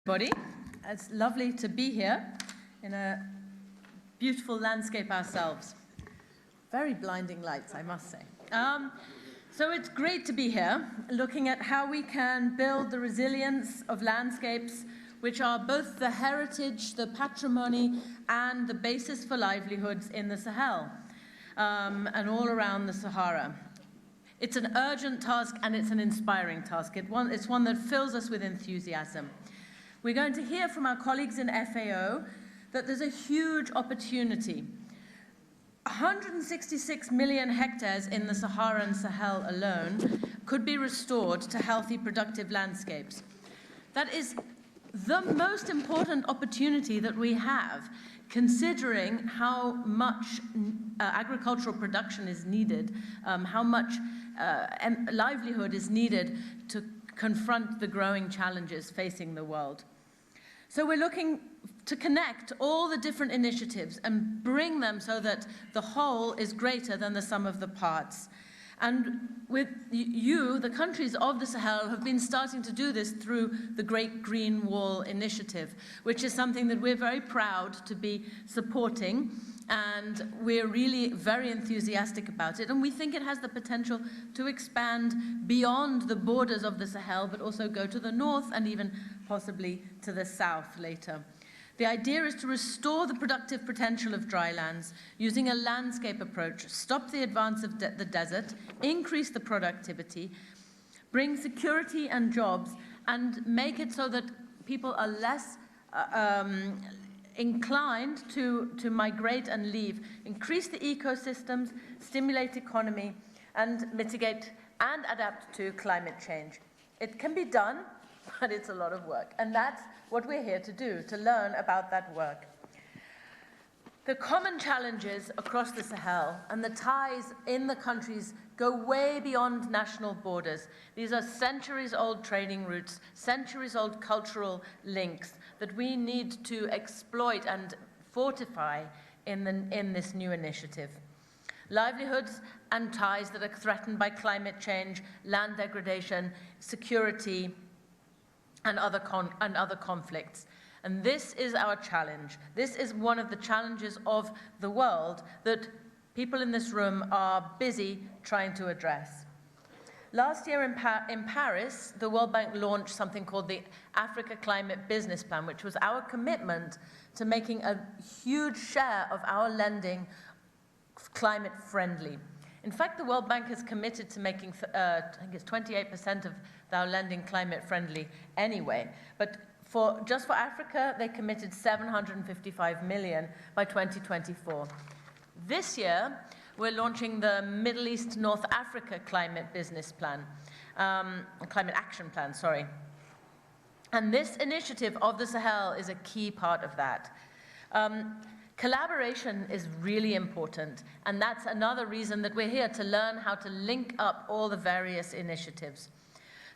Everybody, it's lovely to be here in a beautiful landscape ourselves. Very blinding lights, I must say. So it's great to be here, looking at how we can build the resilience of landscapes which are both the heritage, the patrimony, and the basis for livelihoods in the Sahel and all around the Sahara. It's an urgent task and it's an inspiring task. It's one that fills us with enthusiasm. We're going to hear from our colleagues in FAO that there's a huge opportunity. 166 million hectares in the Saharan Sahel alone could be restored to healthy, productive landscapes. That is the most important opportunity that we have, considering how much agricultural production is needed, how much livelihood is needed to confront the growing challenges facing the world. So we're looking to connect all the different initiatives and bring them so that the whole is greater than the sum of the parts. And with you, the countries of the Sahel have been starting to do this through the Great Green Wall Initiative, which is something that we're very proud to be supporting, and we're really very enthusiastic about it. And we think it has the potential to expand beyond the borders of the Sahel, but also go to the north and even possibly to the south later. The idea is to restore the productive potential of drylands using a landscape approach, stop the advance of the desert, increase the productivity, bring security and jobs, and make it so that people are less inclined to migrate and leave, increase the ecosystems, stimulate economy, and mitigate and adapt to climate change. It can be done, but it's a lot of work. And that's what we're here to do, to learn about that work. The common challenges across the Sahel and the ties in the countries go way beyond national borders. These are centuries-old trading routes, centuries-old cultural links that we need to exploit and fortify in this new initiative. Livelihoods and ties that are threatened by climate change, land degradation, security, and other conflicts. And this is our challenge. This is one of the challenges of the world that people in this room are busy trying to address. Last year in Paris, the World Bank launched something called the Africa Climate Business Plan, which was our commitment to making a huge share of our lending climate friendly. In fact, the World Bank has committed to making, I think it's 28% of our lending climate friendly anyway. But just for Africa, they committed 755 million by 2024. This year, we're launching the Middle East North Africa Climate Business Plan, Climate Action Plan, sorry. And this initiative of the Sahel is a key part of that. Collaboration is really important, and that's another reason that we're here, to learn how to link up all the various initiatives.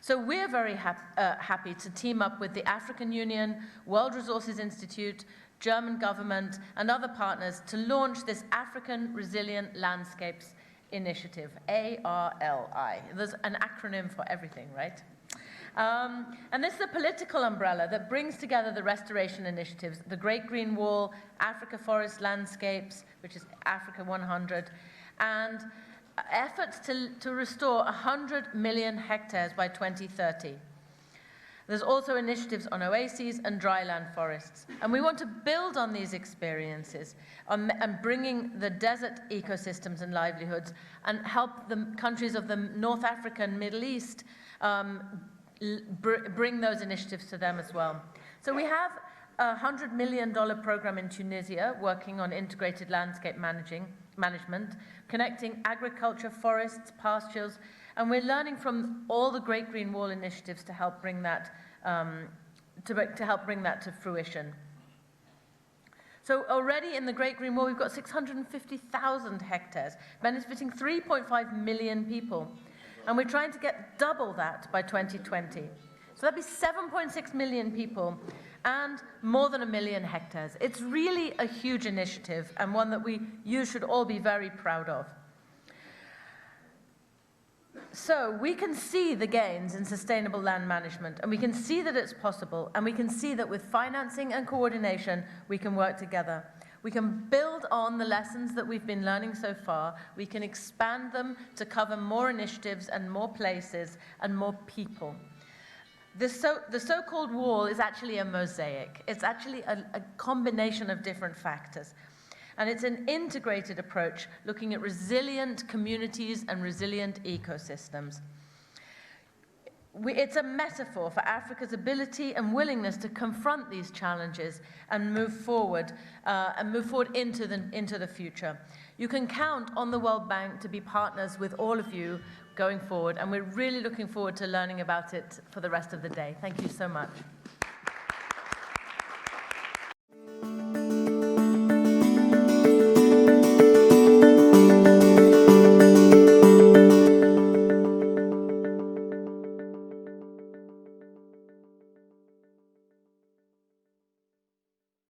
So we're very happy to team up with the African Union, World Resources Institute, German government, and other partners to launch this African Resilient Landscapes Initiative, ARLI. There's an acronym for everything, right? And this is a political umbrella that brings together the restoration initiatives, the Great Green Wall, Africa Forest Landscapes, which is Africa 100, and efforts to restore 100 million hectares by 2030. There's also initiatives on oases and dryland forests. And we want to build on these experiences and bringing the desert ecosystems and livelihoods and help the countries of the North Africa and Middle East bring those initiatives to them as well. So we have a $100 million program in Tunisia working on integrated landscape management, connecting agriculture, forests, pastures, and we're learning from all the Great Green Wall initiatives to help bring that to fruition. So already in the Great Green Wall, we've got 650,000 hectares, benefiting 3.5 million people. And we're trying to get double that by 2020. So that'd be 7.6 million people and more than 1 million hectares. It's really a huge initiative and one that you should all be very proud of. So we can see the gains in sustainable land management, and we can see that it's possible, and we can see that with financing and coordination, we can work together. We can build on the lessons that we've been learning so far. We can expand them to cover more initiatives and more places and more people. The so-called wall is actually a mosaic. It's actually a combination of different factors. And it's an integrated approach looking at resilient communities and resilient ecosystems. It's a metaphor for Africa's ability and willingness to confront these challenges and move forward into the future. You can count on the World Bank to be partners with all of you going forward, and we're really looking forward to learning about it for the rest of the day. Thank you so much.